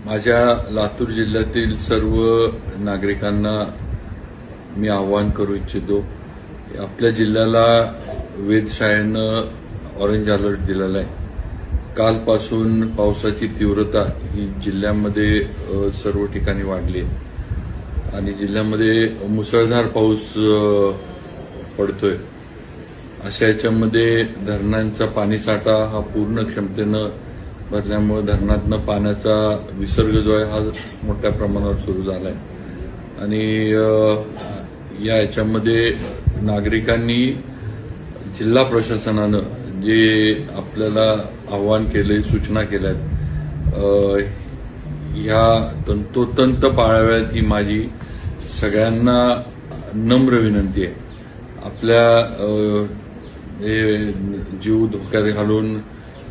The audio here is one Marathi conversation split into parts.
माझ्या लातूर जिल्ह्यातील सर्व नागरिकांना मी आवाहन करू इच्छितो। आपल्या जिल्ह्याला वेधशाळेनं ऑरेंज अलर्ट दिलेला आहे। कालपासून पावसाची तीव्रता ही जिल्ह्यामध्ये सर्व ठिकाणी वाढली आहे आणि जिल्ह्यामध्ये मुसळधार पाऊस पडतोय। अशा याच्यामध्ये धरणांचा पाणीसाठा हा पूर्ण क्षमतेनं भरल्यामुळे धरणातनं पाण्याचा विसर्ग जो आहे हा मोठ्या प्रमाणावर सुरू झाला आहे आणि या याच्यामध्ये नागरिकांनी जिल्हा प्रशासनानं जे आपल्याला आवाहन केले, सूचना केल्यात, ह्या तंतोतंत पाळाव्यात ही माझी सगळ्यांना नम्र विनंती आहे। आपल्या जीव धोक्यात घालून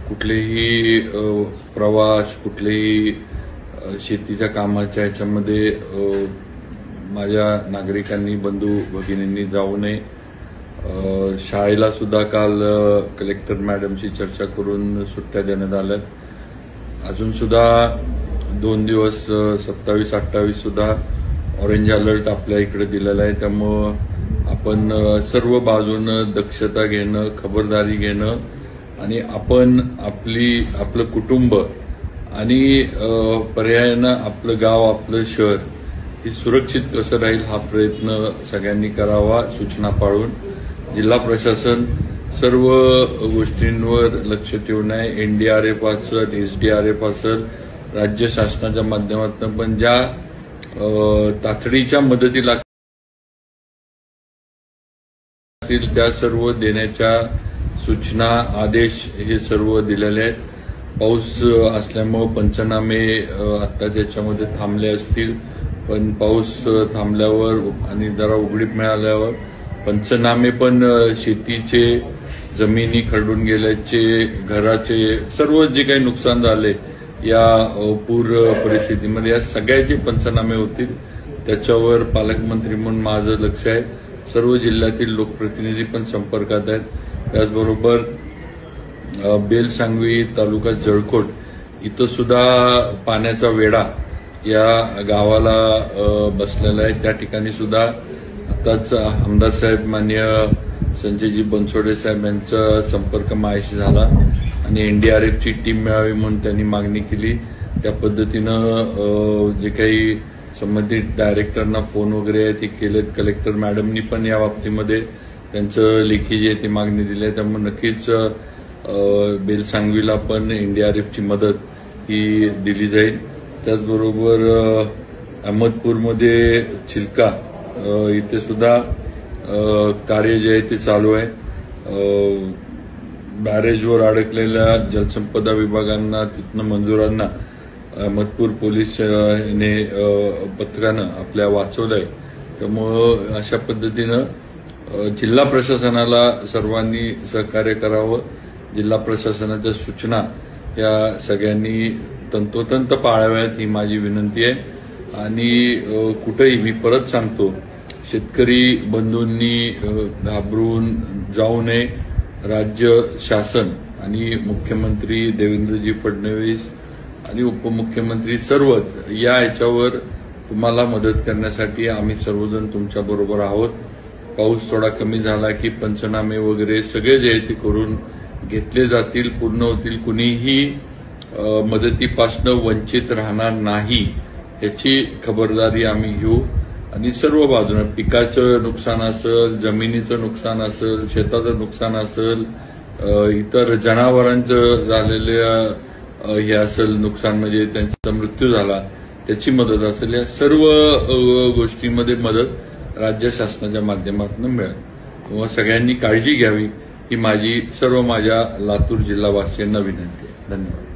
कुठलेही प्रवास, कुठलेही शेतीच्या कामाच्या ह्याच्यामध्ये माझ्या नागरिकांनी, बंधू भगिनींनी जाऊ नये। शाळेला सुद्धा काल कलेक्टर मॅडमशी चर्चा करून सुट्ट्या देण्यात आल्यात। अजून सुद्धा 2 दिवस 27-28 सुद्धा ऑरेंज अलर्ट आपल्या इकडे दिलेला आहे। त्यामुळं आपण सर्व बाजूनं दक्षता घेणं, खबरदारी घेणं आणि आपण आपलं कुटुंब आणि पर्यायानं आपलं गाव, आपलं शहर हे सुरक्षित कसं राहील हा प्रयत्न सगळ्यांनी करावा। सूचना पाळून जिल्हा प्रशासन सर्व गोष्टींवर लक्ष ठेवून आहे। एनडीआरएफ असेल, एसडीआरएफ असेल, राज्य शासनाच्या माध्यमातून पण ज्या तातडीच्या मदती लागतील त्या सर्व देण्याच्या सूचना, आदेश हे सर्व दिलेले आहेत। पाऊस असल्यामुळे पंचनामे आता त्याच्यामध्ये थांबले असतील, पण पाऊस थांबल्यावर आणि जरा उघडीप मिळाल्यावर पंचनामे पण शेतीचे, जमिनी खरडून गेल्याचे, घराचे सर्व जे काही नुकसान झाले या पूर परिस्थितीमध्ये, या सगळ्याचे पंचनामे होतील। त्याच्यावर पालकमंत्री म्हणून माझं लक्ष आहे। सर्व जिल्ह्यातील लोकप्रतिनिधी पण संपर्कात आहेत। त्याचबरोबर बेलसांगवी तालुका जळकोट इथं सुद्धा पाण्याचा वेढा या गावाला बसलेला आहे। त्या ठिकाणी सुद्धा आताच आमदार साहेब, माननीय संजयजी बनसोडे साहेब यांचा संपर्क माझ्याशी झाला आणि एनडीआरएफची टीम मिळावी म्हणून त्यांनी मागणी केली। त्या पद्धतीनं जे काही संबंधित डायरेक्टरना फोन वगैरे आहे ते केलेत। कलेक्टर मॅडमनी पण या बाबतीमध्ये त्यांचं लेखी जे ती मागणी दिली आहे। त्यामुळे नक्कीच बेलसांगवीला पण एनडीआरएफची मदत ही दिली जाईल। त्याचबरोबर अहमदपूरमध्ये चिल्का इथे सुद्धा कार्य जे आहे ते चालू आहे। बॅरेजवर अडकलेल्या जलसंपदा विभागांना, तिथनं मंजुरांना अहमदपूर पोलीस पथकानं आपल्या वाचवलंय। त्यामुळं अशा पद्धतीनं जिल्हा प्रशासनाला सर्वांनी सहकार्य करावं। जिल्हा प्रशासनाच्या सूचना या सगळ्यांनी तंतोतंत पाळाव्यात ही माझी विनंती आहे। आणि कुठेही मी परत सांगतो, शेतकरी बंधूंनी घाबरून जाऊ नये। राज्य शासन आणि मुख्यमंत्री देवेंद्रजी फडणवीस आणि उपमुख्यमंत्री सर्वच या याच्यावर तुम्हाला मदत करण्यासाठी आम्ही सर्वजण तुमच्या बरोबर आहोत। पाऊस थोडा कमी झाला की पंचनामे वगैरे सगळे जे आहे ते करून घेतले जातील, पूर्ण होतील। कुणीही मदतीपासून वंचित राहणार नाही याची खबरदारी आम्ही घेऊ आणि सर्व बाजूने पिकाचं नुकसान असेल, जमिनीचं नुकसान असेल, शेताचं नुकसान असेल, इतर जनावरांचं झालेलं हे असेल नुकसान, म्हणजे त्यांचा मृत्यू झाला त्याची मदत असेल, या सर्व गोष्टींमध्ये मदत राज्य शासनाच्या माध्यमातून मिळेल। तेव्हा सगळ्यांनी काळजी घ्यावी ही माझी सर्व माझ्या लातूर जिल्हावासियांना विनंती आहे। धन्यवाद।